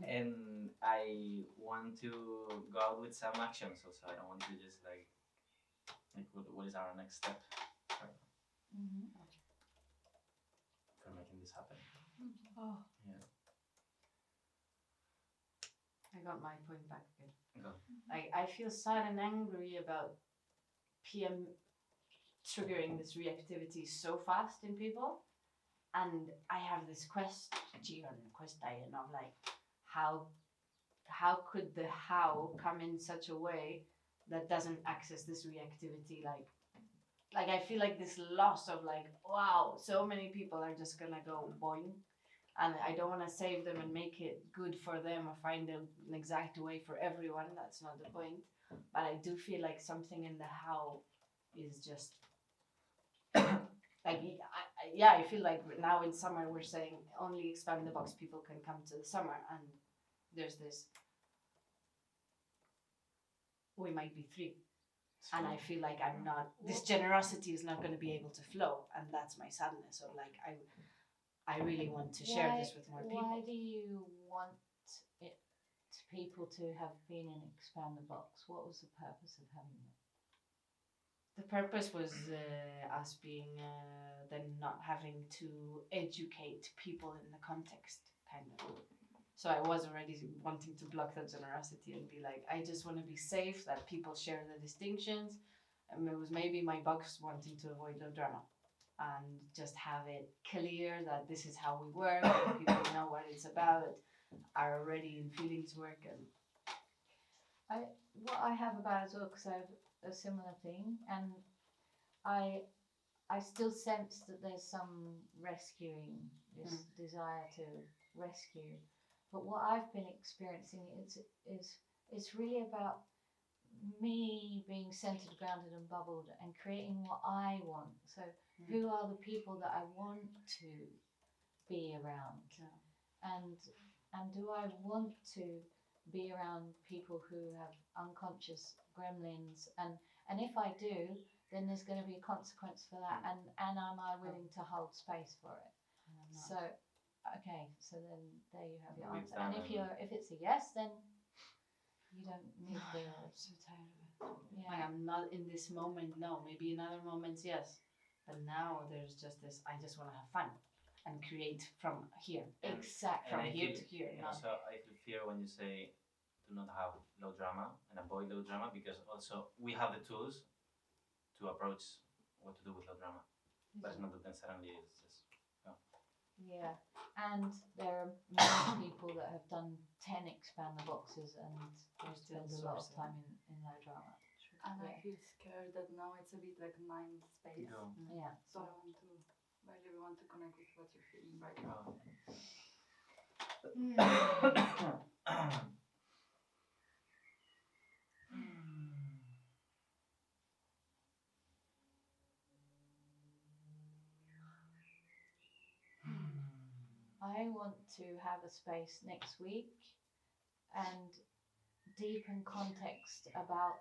and I want to go out with some actions. Also, I don't want to just like what is our next step for making this happen. Oh. Yeah. I got my point back again. Go. I feel sad and angry about PM triggering this reactivity so fast in people, and I have this question of like how could the how come in such a way that doesn't access this reactivity like I feel like this loss of like, wow, so many people are just gonna go boing, and I don't want to save them and make it good for them or find an exact way for everyone. That's not the point. But I do feel like something in the how is just like I feel like now in summer we're saying only expand the box people can come to the summer, and there's this we might be 3. And I feel like I'm not. This generosity is not going to be able to flow, and that's my sadness. Or like I really want to share this with more people. Why do you want it people to have been in Expand the Box? What was the purpose of having it? The purpose was us being then not having to educate people in the context, kind of. So I was already wanting to block that generosity and be like, I just want to be safe, that people share the distinctions. And it was maybe my box wanting to avoid the drama and just have it clear that this is how we work, and people know what it's about, are already in feelings work. And What I have about as well, because I have a similar thing, and I still sense that there's some rescuing, this desire to rescue. But what I've been experiencing is really about me being centered, grounded, and bubbled, and creating what I want. So, who are the people that I want to be around? And do I want to be around people who have unconscious gremlins? And if I do, then there's going to be a consequence for that. And am I willing to hold space for it? So, okay, so then there you have your answer. And if it's a yes, then you don't need the. I'm so tired of it. Yeah. Like I'm not in this moment. No, maybe in other moments, yes. But now there's just this. I just want to have fun and create from here. Exactly. From here to here. And also, I feel fear when you say do not have low drama and avoid low drama, because also we have the tools to approach what to do with low drama, but it's not that then suddenly it's just. Yeah, and there are many people that have done 10 expand the boxes and spend a lot of time in low drama. And I Yeah. feel scared that now it's a bit like mind space. Yeah. So I really want to connect with what you're feeling right now. I want to have a space next week and deepen context about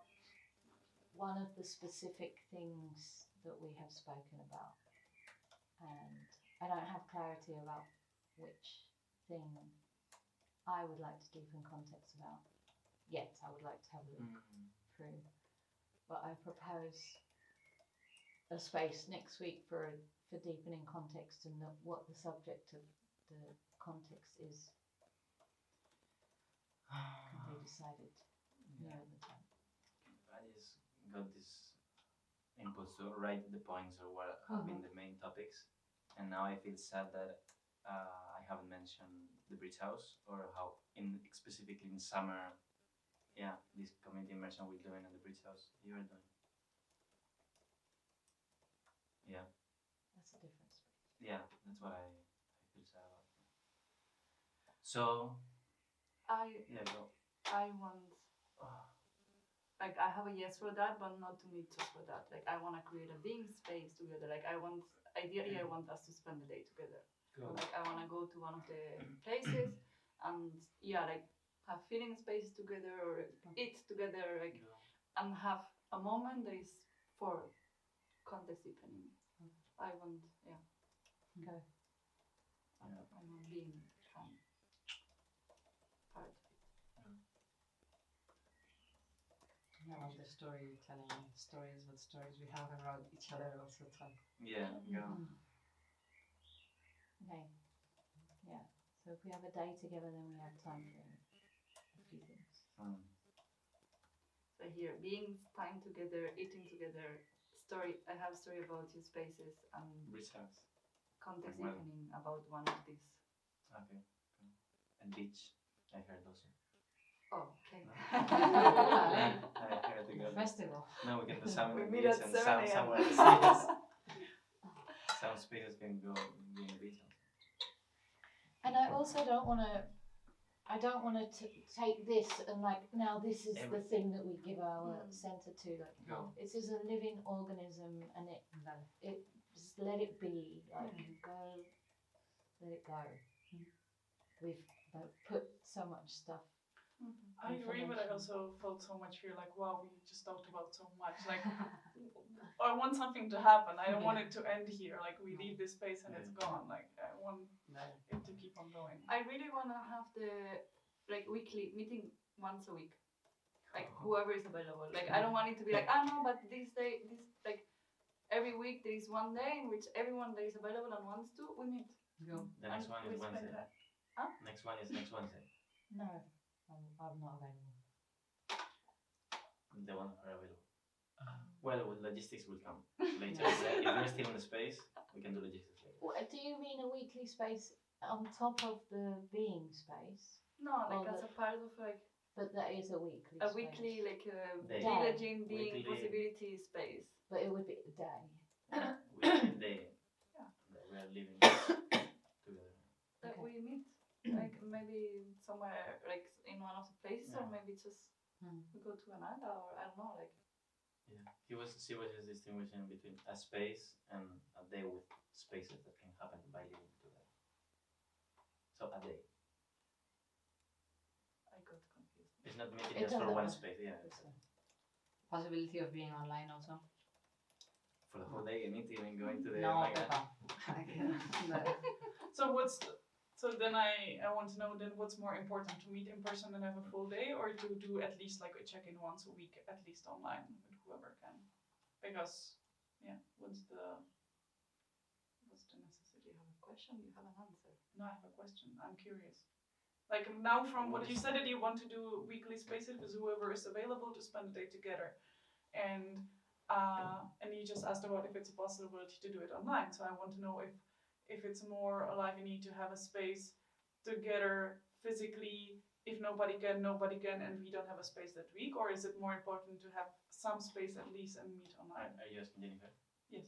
one of the specific things that we have spoken about. And I don't have clarity about which thing I would like to deepen context about yet. I would like to have a look through. But I propose a space next week for deepening context, and what the subject of the context is can be decided near the time. I just got this impulse to write the points or what have been the main topics, and now I feel sad that I haven't mentioned the bridge house, or how specifically in summer, this community immersion we're doing at the bridge house you're doing. Yeah. That's a different space. Yeah, that's what I feel sad about. So go. I want, like, I have a yes for that, but not to meet just for that. Like, I want to create a being space together. Like, ideally, I want us to spend the day together. Cool. Like, I want to go to one of the places and, like, have feeling spaces together or eat together, like, and have a moment that is for context deepening. I want, Okay. I want being part of it. I love the story you're telling me. Stories, what stories we have around each other also tell. Yeah, go. Okay. Yeah. So if we have a day together, then we have time for a few things. So here, being time together, eating together, story. I have a story about your spaces and Bridge house. context Well. deepening about one of these. Okay. Cool. And beach, I heard also. Oh, okay. I heard the girl. Festival. No, we can do some We in the meet beach at and 7 some a.m. somewhere else. Yes. Some spaces can go in the beach. And I also don't want to. I don't want to take this and like now this is the Everything. thing that we give our Mm. center to. Like Go. this is a living organism, and it just let it be. Like go, let it go. We've put so much stuff. I agree, but I Information. also felt so much fear. Like, wow, we just talked about so much. Like, I want something to happen. I don't want it to end here. Like, we leave this space and it's gone. Like, I want it to keep on going. I really want to have the like weekly meeting once a week, like whoever is available. Like I don't want it to be like no, but this like every week there is one day in which everyone that is available and wants to we meet. Go. The next one is we spend Wednesday. Huh? Next one is next Wednesday. No, I'm not available. The ones are available. Well, with logistics will come later. If we're still in the space, we can do logistics later. Do you mean a weekly space on top of the being space? No, like Well, as a part of like But that is a weekly. a space. weekly like Day. villaging being Weekly. possibility space. But it would be a day. Weekly day. Yeah. That we are living together. That Okay. we meet like maybe somewhere like in one of the places or Yeah. maybe just Hmm. we go to another or I don't know like Yeah. She was just distinguishing between a space and a day with spaces that can happen by living together. So a day. I got confused. It's not meeting It just for doesn't one matter. space. Yeah. It's a- Possibility of being online also. For the whole day, meeting and going to the. No, like that. Pepa. So then I want to know then what's more important, to meet in person and have a full day, or to do at least like a check-in once a week, at least online with whoever can, because what's the necessity? You have a question, you have an answer. No, I have a question. I'm curious. Like now, from what you said, that you want to do weekly spaces with whoever is available to spend the day together, and you just asked about if it's a possibility to do it online. So I want to know if it's more alive, you need to have a space together physically. If nobody can, and we don't have a space that week, or is it more important to have some space at least and meet online? Are you asking Jennifer? Yes.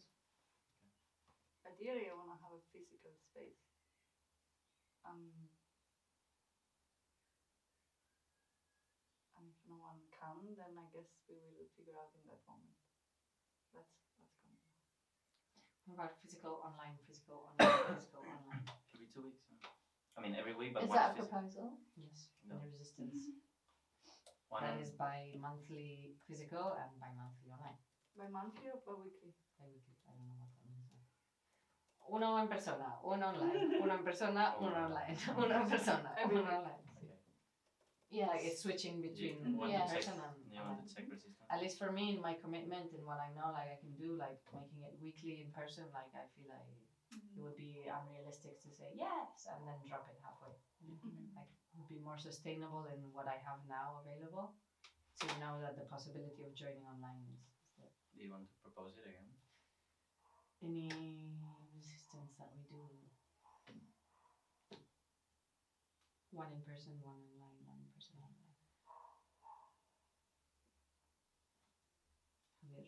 Ideally, I want to have a physical space. And if no one can, then I guess we will figure out in that moment. That's coming. What about physical online, physical online, physical online? Every 2 weeks. I mean, every week, but Is one that a physical. proposal? Yes, No. the resistance. One That on- is bi-monthly physical and bi-monthly online. By monthly or by weekly? Bi-weekly, I don't know what that means. Uno en persona, uno online, uno en persona, uno online, uno en persona, Every uno week. online. Okay. Yes. Like it's switching You between want Yeah. to check? person and You want online. to check resistance? At least for me, in my commitment and what I know, like I can do, like making it weekly in person, like I feel like it would be unrealistic to say yes and then drop it halfway. Like it would be more sustainable in what I have now available to know that the possibility of joining online is there. Do you want to propose it again? Any resistance that we do, one in person, one online, one in person, online. Javier.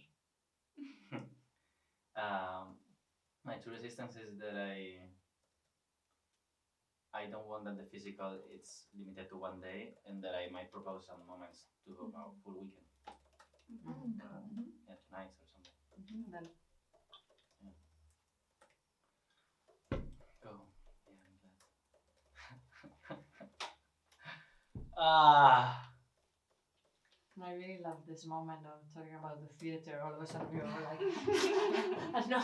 My two resistance is that I don't want that the physical it's limited to one day, and that I might propose some moments to go a full weekend, Mm. yeah, nights or something. Then Go. Yeah, I'm glad. I really love this moment of talking about the theater. All of a sudden we were like, no.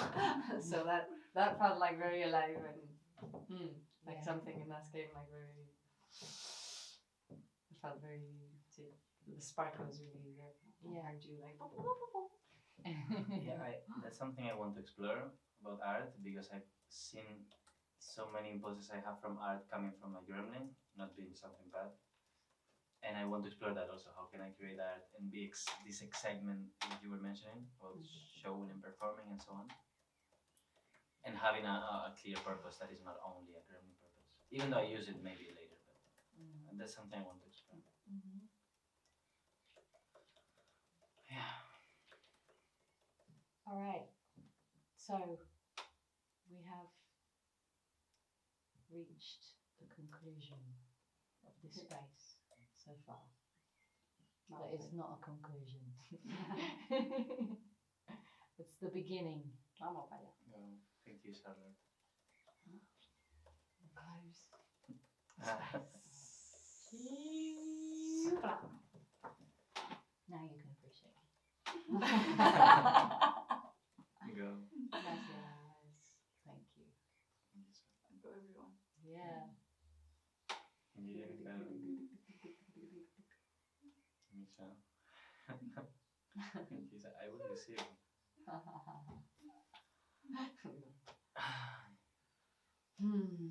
So that felt like very alive and like Yeah. something in us came like very. It felt very. The spark was really there. Yeah. I heard you like. Yeah, that's something I want to explore about art, because I've seen so many impulses I have from art coming from a gremlin, not being something bad. And I want to explore that also. How can I create art and be this excitement that you were mentioning about showing and performing and so on, and having a clear purpose that is not only a gremlin purpose, even though I use it maybe later, but that's something I want to explore. Mhm. Yeah. All right. So we have reached the conclusion of this space so far. But it's not a conclusion. It's the beginning. Vamos para allá. No, thank you, Charlotte. Close. Now you can appreciate it. Go. Gracias. Thank you. And for everyone. Yeah. Misha. He said, I will receive.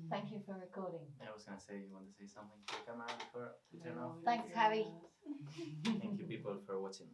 Thank you for recording. I was gonna say, you want to say something to the camera before we turn off? Thanks, Harry. Thank you, people, for watching.